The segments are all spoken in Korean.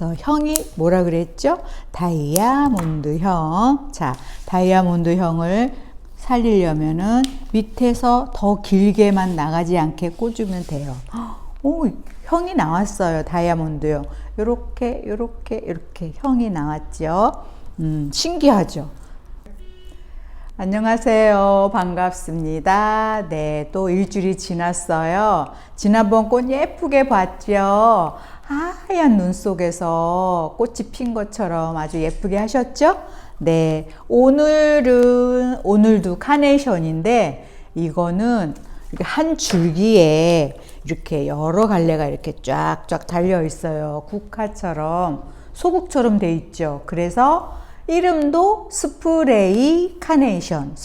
형이 뭐라 그랬죠? 다이아몬드형. 자, 다이아몬드형을 살리려면은 밑에서 더 길게만 나가지 않게 꽂으면 돼요. 오, 형이 나왔어요. 다이아몬드형. 요렇게 형이 나왔죠. 신기하죠? 안녕하세요. 반갑습니다. 네, 또 일주일이 지났어요. 지난번 꽃 예쁘게 봤죠? 하얀 눈 속에서 꽃이 핀 것처럼 아주 예쁘게 하셨죠? 네, 오늘도 카네이션인데, 이거는 한 줄기에 이렇게 여러 갈래가 이렇게 쫙쫙 달려 있어요. 국화처럼, 소국처럼 돼 있죠. 그래서 이름도 스프레이 카네이션.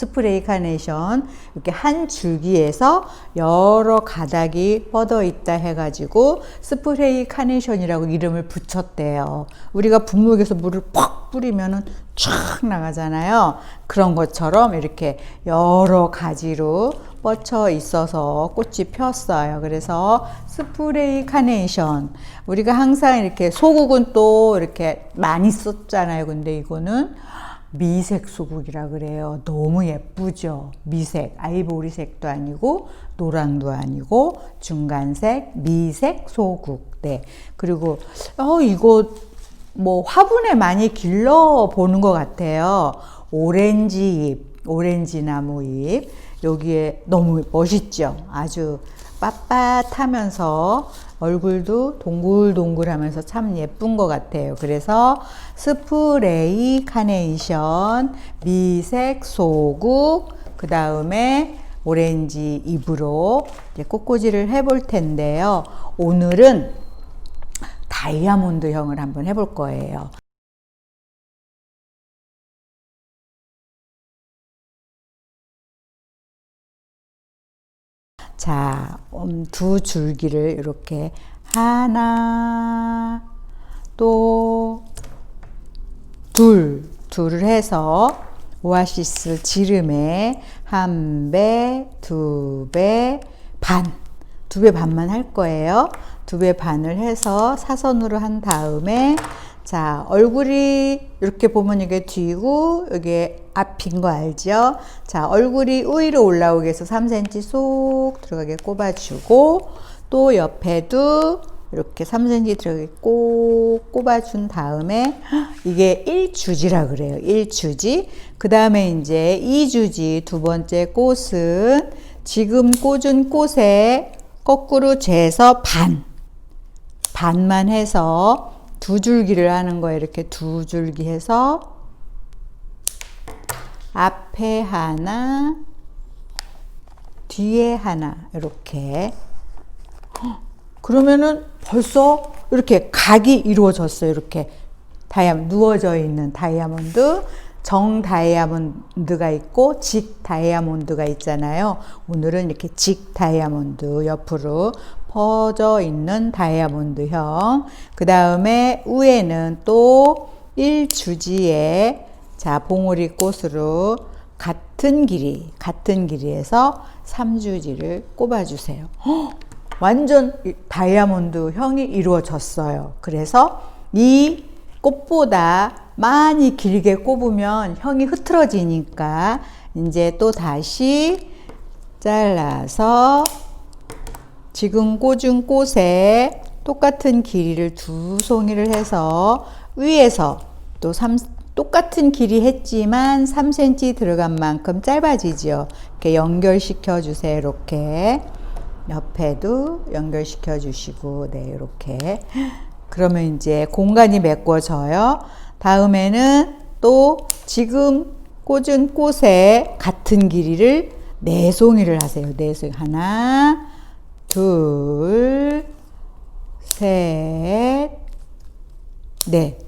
이렇게 한 줄기에서 여러 가닥이 뻗어 있다 해가지고 스프레이 카네이션이라고 이름을 붙였대요. 우리가 분무기에서 물을 팍 뿌리면은 쫙 나가잖아요. 그런 것처럼 이렇게 여러 가지로 뻗쳐 있어서 꽃이 폈어요. 그래서 스프레이 카네이션. 우리가 항상 이렇게 소국은 또 이렇게 많이 썼잖아요. 근데 이거는 미색 소국이라 그래요. 너무 예쁘죠? 미색, 아이보리색도 아니고 노랑도 아니고 중간색, 미색 소국. 네. 그리고 이거 뭐 화분에 많이 길러 보는 것 같아요. 오렌지 잎, 오렌지 나무 잎. 여기에 너무 멋있죠? 아주 빳빳하면서 얼굴도 동글동글하면서 참 예쁜 것 같아요. 그래서 스프레이 카네이션, 미색 소국, 그 다음에 오렌지 잎으로 이제 꽃꽂이를 해볼 텐데요. 오늘은 다이아몬드형을 한번 해볼 거예요. 자, 두 줄기를 이렇게 하나, 또 둘을 해서 오아시스 지름에 한 배, 두 배 반만 할 거예요. 두 배 반을 해서 사선으로 한 다음에 자, 얼굴이 이렇게 보면 이게 뒤고 이게 앞인 거 알죠? 자, 얼굴이 위로 올라오게 해서 3cm 쏙 들어가게 꼽아주고 또 옆에도 이렇게 3cm 들어가게 꼭 꼽아준 다음에 이게 1주지라 그래요. 1주지. 그 다음에 이제 2주지 두 번째 꽃은 지금 꽂은 꽃에 거꾸로 재서 반만 해서 두 줄기를 하는 거예요. 이렇게 두 줄기 해서 앞에 하나, 뒤에 하나 이렇게. 그러면은 벌써 이렇게 각이 이루어졌어요. 이렇게 누워져 있는 다이아몬드, 정 다이아몬드가 있고 직 다이아몬드가 있잖아요. 오늘은 이렇게 직 다이아몬드 옆으로 퍼져 있는 다이아몬드형. 그 다음에 위에는 또 1주지에 자, 봉오리 꽃으로 같은 길이에서 3주지를 꼽아주세요. 완전 다이아몬드 형이 이루어졌어요. 그래서 이 꽃보다 많이 길게 꼽으면 형이 흐트러지니까 이제 또 다시 잘라서 지금 꽂은 꽃에 똑같은 길이를 두 송이를 해서 위에서 또 똑같은 길이 했지만 3cm 들어간 만큼 짧아지죠. 이렇게 연결시켜 주세요. 이렇게 옆에도 연결시켜 주시고 네, 이렇게. 그러면 이제 공간이 메꿔져요. 다음에는 또 지금 꽂은 꽃에 같은 길이를 4송이를 하세요. 4송이. 하나, 둘, 셋, 넷.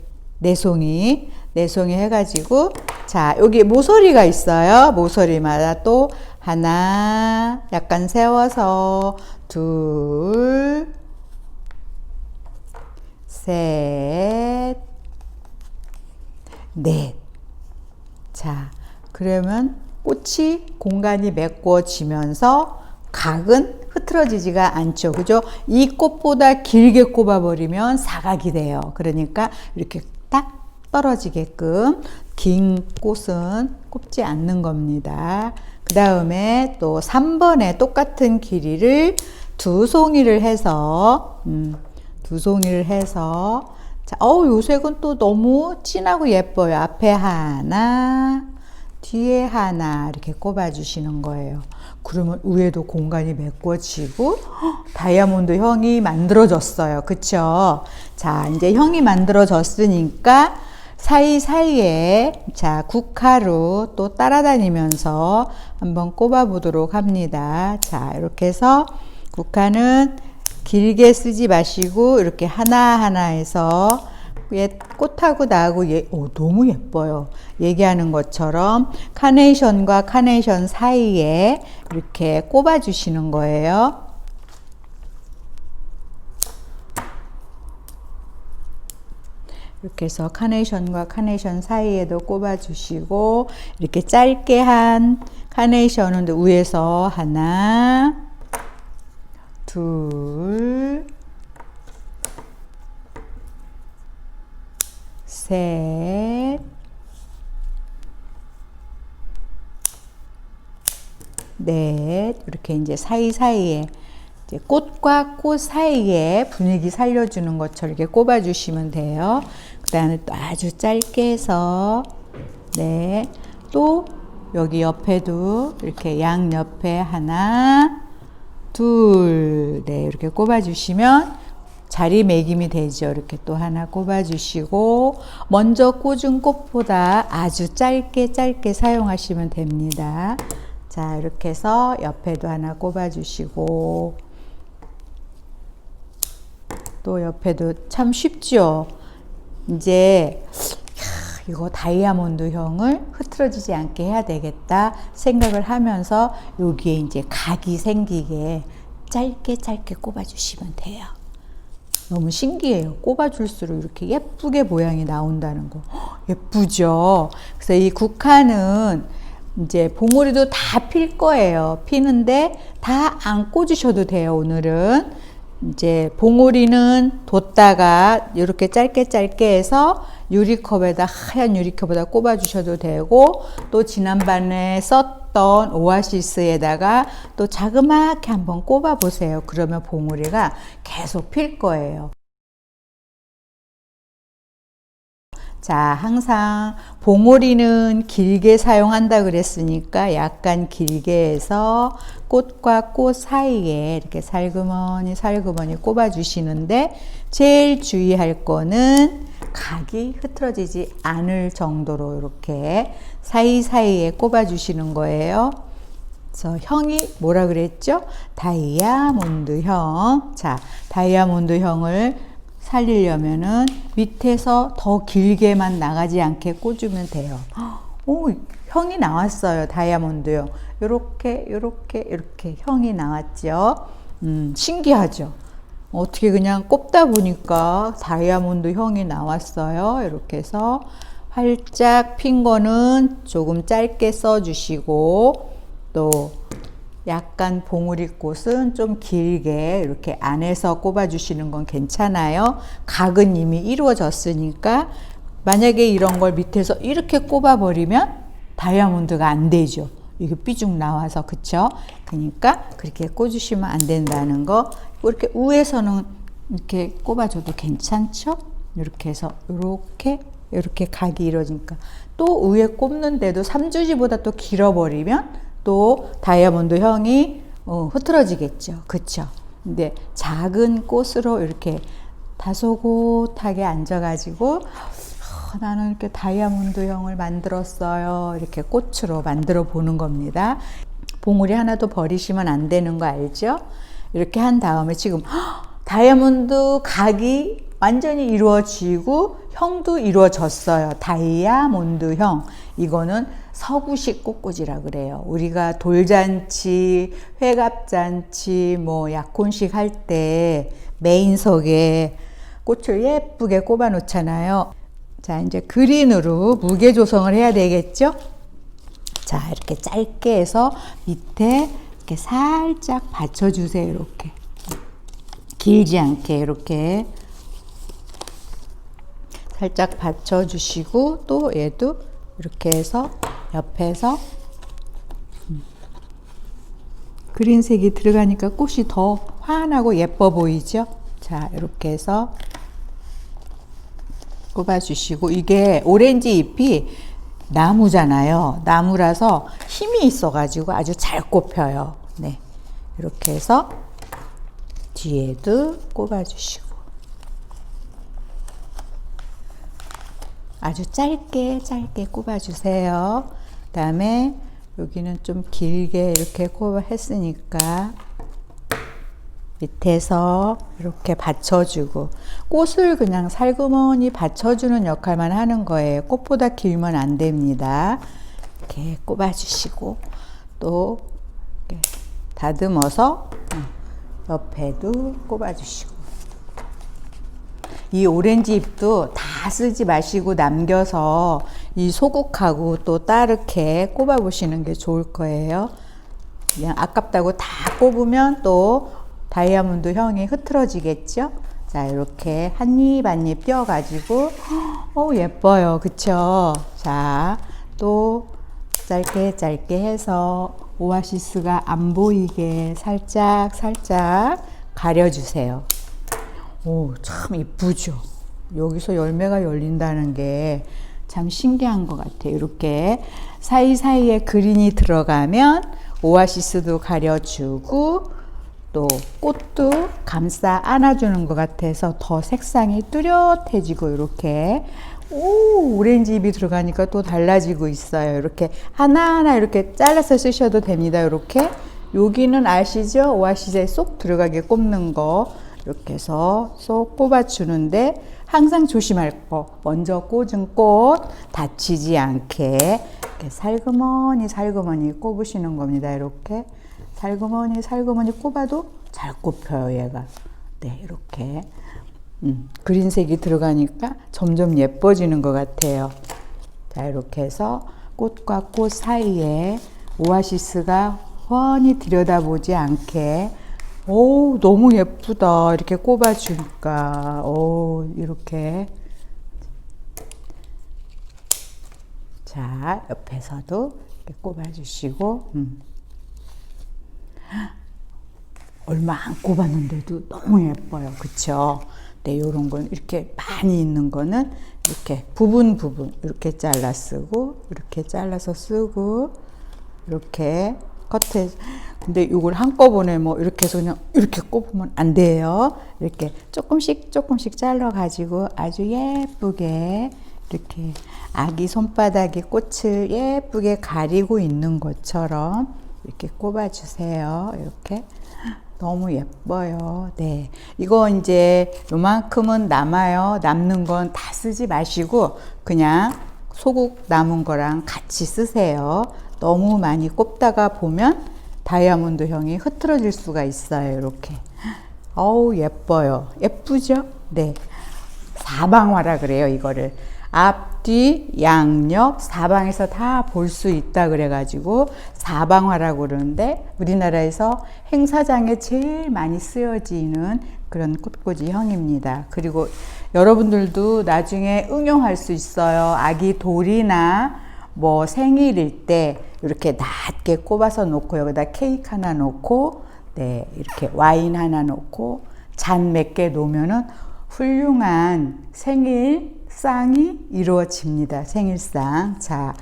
4송이. 4송이 해가지고, 자, 여기 모서리가 있어요. 모서리마다 또 하나, 약간 세워서, 둘, 셋, 넷. 자, 그러면 꽃이 공간이 메꿔지면서 각은 흐트러지지가 않죠. 그죠? 이 꽃보다 길게 꼽아버리면 사각이 돼요. 그러니까 이렇게 딱 떨어지게끔 긴 꽃은 꼽지 않는 겁니다. 그 다음에 또 3번에 똑같은 길이를 두 송이를 해서 자, 요 색은 또 너무 진하고 예뻐요. 앞에 하나, 뒤에 하나 이렇게 꼽아 주시는 거예요. 그러면 위에도 공간이 메꿔지고 다이아몬드 형이 만들어졌어요. 그쵸? 자, 이제 형이 만들어졌으니까 사이사이에 자, 국화로 또 따라다니면서 한번 꼽아 보도록 합니다. 자, 이렇게 해서 국화는 길게 쓰지 마시고 이렇게 하나하나 해서 꽃하고 나하고 너무 예뻐요. 얘기하는 것처럼 카네이션과 카네이션 사이에 이렇게 꼽아 주시는 거예요. 이렇게 해서 카네이션과 카네이션 사이에도 꼽아 주시고 이렇게 짧게 한 카네이션은 위에서 하나, 둘, 셋, 넷, 이렇게 이제 사이사이에 이제 꽃과 꽃 사이에 분위기 살려주는 것처럼 이렇게 꼽아주시면 돼요. 그 다음에 또 아주 짧게 해서 네, 또 여기 옆에도 이렇게 양 옆에 하나, 둘, 네, 이렇게 꼽아주시면 자리매김이 되죠. 이렇게 또 하나 꼽아주시고 먼저 꽂은 꽃보다 아주 짧게 사용하시면 됩니다. 자, 이렇게 해서 옆에도 하나 꼽아주시고 또 옆에도 참 쉽죠. 이제 이거 다이아몬드형을 흐트러지지 않게 해야 되겠다 생각을 하면서 여기에 이제 각이 생기게 짧게 꼽아주시면 돼요. 너무 신기해요. 꼽아줄수록 이렇게 예쁘게 모양이 나온다는 거. 예쁘죠? 그래서 이 국화는 이제 봉오리도 다 필 거예요. 피는데 다 안 꽂으셔도 돼요. 오늘은 이제 봉오리는 뒀다가 이렇게 짧게 해서 유리컵에다 하얀 유리컵에다 꼽아 주셔도 되고 또 지난번에 썼던 오아시스에다가 또 자그맣게 한번 꼽아 보세요. 그러면 봉오리가 계속 필 거예요. 자, 항상 봉오리는 길게 사용한다 그랬으니까 약간 길게 해서 꽃과 꽃 사이에 이렇게 살그머니 꼽아 주시는데 제일 주의할 거는 각이 흐트러지지 않을 정도로 이렇게 사이사이에 꼽아 주시는 거예요. 그래서 형이 뭐라 그랬죠? 다이아몬드 형. 자, 다이아몬드 형을 살리려면은 밑에서 더 길게만 나가지 않게 꽂으면 돼요. 오, 형이 나왔어요. 다이아몬드요. 요렇게 형이 나왔죠. 신기하죠? 어떻게 그냥 꼽다 보니까 다이아몬드 형이 나왔어요. 이렇게 해서 활짝 핀 거는 조금 짧게 써주시고 또 약간 봉우리 꽃은 좀 길게 이렇게 안에서 꼽아주시는 건 괜찮아요. 각은 이미 이루어졌으니까 만약에 이런 걸 밑에서 이렇게 꼽아버리면 다이아몬드가 안 되죠. 이게 삐죽 나와서 그쵸? 그러니까 그렇게 꽂으시면 안 된다는 거. 이렇게 위에서는 이렇게 꼽아줘도 괜찮죠? 이렇게 해서 이렇게 각이 이루어지니까 또 위에 꼽는데도 3주지보다 또 길어버리면 또 다이아몬드 형이 흐트러지겠죠. 그쵸? 근데 작은 꽃으로 이렇게 다소곳하게 앉아가지고 나는 이렇게 다이아몬드 형을 만들었어요. 이렇게 꽃으로 만들어 보는 겁니다. 봉우리 하나도 버리시면 안 되는 거 알죠? 이렇게 한 다음에 지금 다이아몬드 각이 완전히 이루어지고 형도 이루어졌어요. 다이아몬드 형. 이거는 서구식 꽃꽂이라 그래요. 우리가 돌잔치, 회갑잔치, 뭐 약혼식 할 때 메인석에 꽃을 예쁘게 꼽아 놓잖아요. 자, 이제 그린으로 무게 조성을 해야 되겠죠? 자, 이렇게 짧게 해서 밑에 이렇게 살짝 받쳐주세요. 이렇게 길지 않게 이렇게 살짝 받쳐주시고, 또 얘도 이렇게 해서 옆에서 그린색이 들어가니까 꽃이 더 환하고 예뻐 보이죠? 자, 이렇게 해서 꼽아주시고, 이게 오렌지 잎이 나무잖아요. 나무라서 힘이 있어가지고 아주 잘 꼽혀요. 네, 이렇게 해서 뒤에도 꼽아주시고, 아주 짧게 꼽아주세요. 그 다음에 여기는 좀 길게 이렇게 했으니까 밑에서 이렇게 받쳐주고, 꽃을 그냥 살그머니 받쳐주는 역할만 하는 거예요. 꽃보다 길면 안 됩니다. 이렇게 꼽아주시고, 또 이렇게 다듬어서 옆에도 꼽아주시고, 이 오렌지 잎도 다 쓰지 마시고 남겨서 이 소국하고 또 따르게 꼽아 보시는 게 좋을 거예요. 그냥 아깝다고 다 꼽으면 또 다이아몬드 형이 흐트러지겠죠? 자, 이렇게 한 입 한 입 띄어 가지고, 예뻐요. 그쵸? 자, 또 짧게 해서 오아시스가 안 보이게 살짝 가려주세요. 오, 참 이쁘죠? 여기서 열매가 열린다는 게 참 신기한 것 같아요. 이렇게 사이사이에 그린이 들어가면 오아시스도 가려주고, 또 꽃도 감싸 안아주는 것 같아서 더 색상이 뚜렷해지고, 이렇게 오렌지 잎이 들어가니까 또 달라지고 있어요. 이렇게 하나하나 이렇게 잘라서 쓰셔도 됩니다. 이렇게 여기는 아시죠? 오아시스에 쏙 들어가게 꼽는 거, 이렇게 해서 쏙 꼽아주는데 항상 조심할 거, 먼저 꽂은 꽃 다치지 않게 이렇게 살그머니 꼽으시는 겁니다. 이렇게 살그머니 꼽아도 잘 꼽혀요, 얘가. 네, 이렇게 그린색이 들어가니까 점점 예뻐지는 것 같아요. 자, 이렇게 해서 꽃과 꽃 사이에 오아시스가 훤히 들여다보지 않게, 오, 너무 예쁘다. 이렇게 꼽아주니까. 오, 이렇게. 자, 옆에서도 이렇게 꼽아주시고, 얼마 안 꼽았는데도 너무 예뻐요. 그쵸? 네, 요런 건 이렇게 많이 있는 거는 이렇게 부분 이렇게 잘라 쓰고, 이렇게 잘라서 쓰고, 이렇게 겉에. 근데 이걸 한꺼번에 뭐 이렇게 해서 그냥 이렇게 꼽으면 안 돼요. 이렇게 조금씩 잘라 가지고 아주 예쁘게 이렇게 아기 손바닥에 꽃을 예쁘게 가리고 있는 것처럼 이렇게 꼽아 주세요. 이렇게 너무 예뻐요. 네, 이거 이제 요만큼은 남아요. 남는 건 다 쓰지 마시고 그냥 소국 남은 거랑 같이 쓰세요. 너무 많이 꼽다가 보면 다이아몬드형이 흐트러질 수가 있어요. 이렇게. 어우, 예뻐요. 예쁘죠? 네. 사방화라 그래요, 이거를. 앞뒤 양옆 사방에서 다 볼 수 있다 그래가지고 사방화라고 그러는데, 우리나라에서 행사장에 제일 많이 쓰여지는 그런 꽃꽂이 형입니다. 그리고 여러분들도 나중에 응용할 수 있어요. 아기 돌이나 뭐 생일일 때 이렇게 낮게 꼽아서 놓고 여기다 케이크 하나 놓고, 네, 이렇게 와인 하나 놓고 잔 몇 개 놓으면은 훌륭한 생일상이 이루어집니다. 생일상. 자,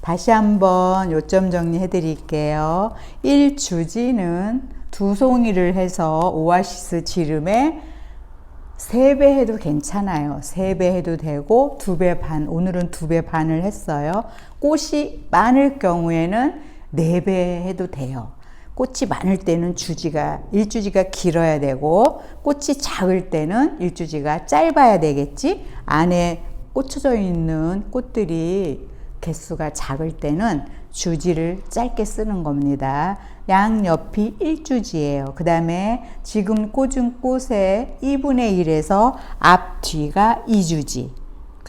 다시 한번 요점 정리해 드릴게요. 1주지는 2송이를 해서 오아시스 지름에 3배 해도 괜찮아요. 3배 해도 되고 2배 반, 오늘은 2배 반을 했어요. 꽃이 많을 경우에는 4배 해도 돼요. 꽃이 많을 때는 1주지가 길어야 되고, 꽃이 작을 때는 1주지가 짧아야 되겠지. 안에 꽂혀져 있는 꽃들이 개수가 작을 때는 주지를 짧게 쓰는 겁니다. 양옆이 1주지예요. 그 다음에 지금 꽂은 꽃의 2분의 1에서 앞뒤가 2주지.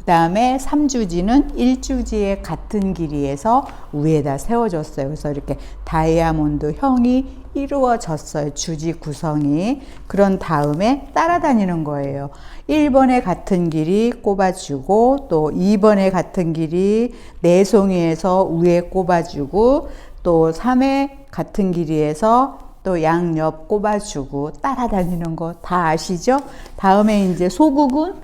그 다음에 3주지는 1주지의 같은 길이에서 위에다 세워줬어요. 그래서 이렇게 다이아몬드 형이 이루어졌어요. 주지 구성이. 그런 다음에 따라다니는 거예요. 1번에 같은 길이 꼽아주고 또 2번에 같은 길이 4송이에서 위에 꼽아주고 또 3에 같은 길이에서 또 양옆 꼽아주고 따라다니는 거 다 아시죠? 다음에 이제 소국은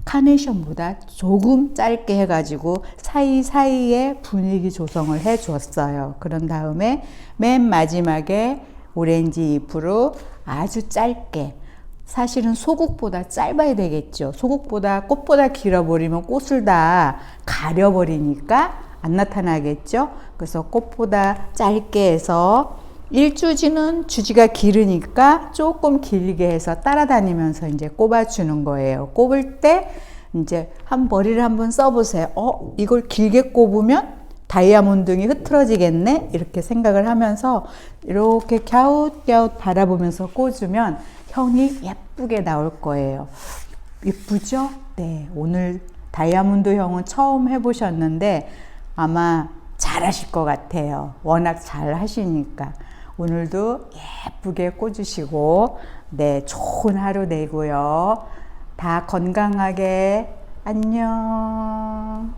카네이션보다 조금 짧게 해가지고 사이사이에 분위기 조성을 해 줬어요. 그런 다음에 맨 마지막에 오렌지 잎으로 아주 짧게, 사실은 소국보다 짧아야 되겠죠. 소국보다 꽃보다 길어버리면 꽃을 다 가려버리니까 안 나타나겠죠. 그래서 꽃보다 짧게 해서 1주지는 주지가 길으니까 조금 길게 해서 따라다니면서 이제 꼽아주는 거예요. 꼽을 때 이제 머리를 한번 써보세요. 이걸 길게 꼽으면 다이아몬드가 흐트러지겠네? 이렇게 생각을 하면서 이렇게 갸웃갸웃 바라보면서 꽂으면 형이 예쁘게 나올 거예요. 예쁘죠? 네. 오늘 다이아몬드 형은 처음 해보셨는데 아마 잘하실 것 같아요. 워낙 잘 하시니까. 오늘도 예쁘게 꽂으시고, 네, 좋은 하루 되고요. 다 건강하게 안녕.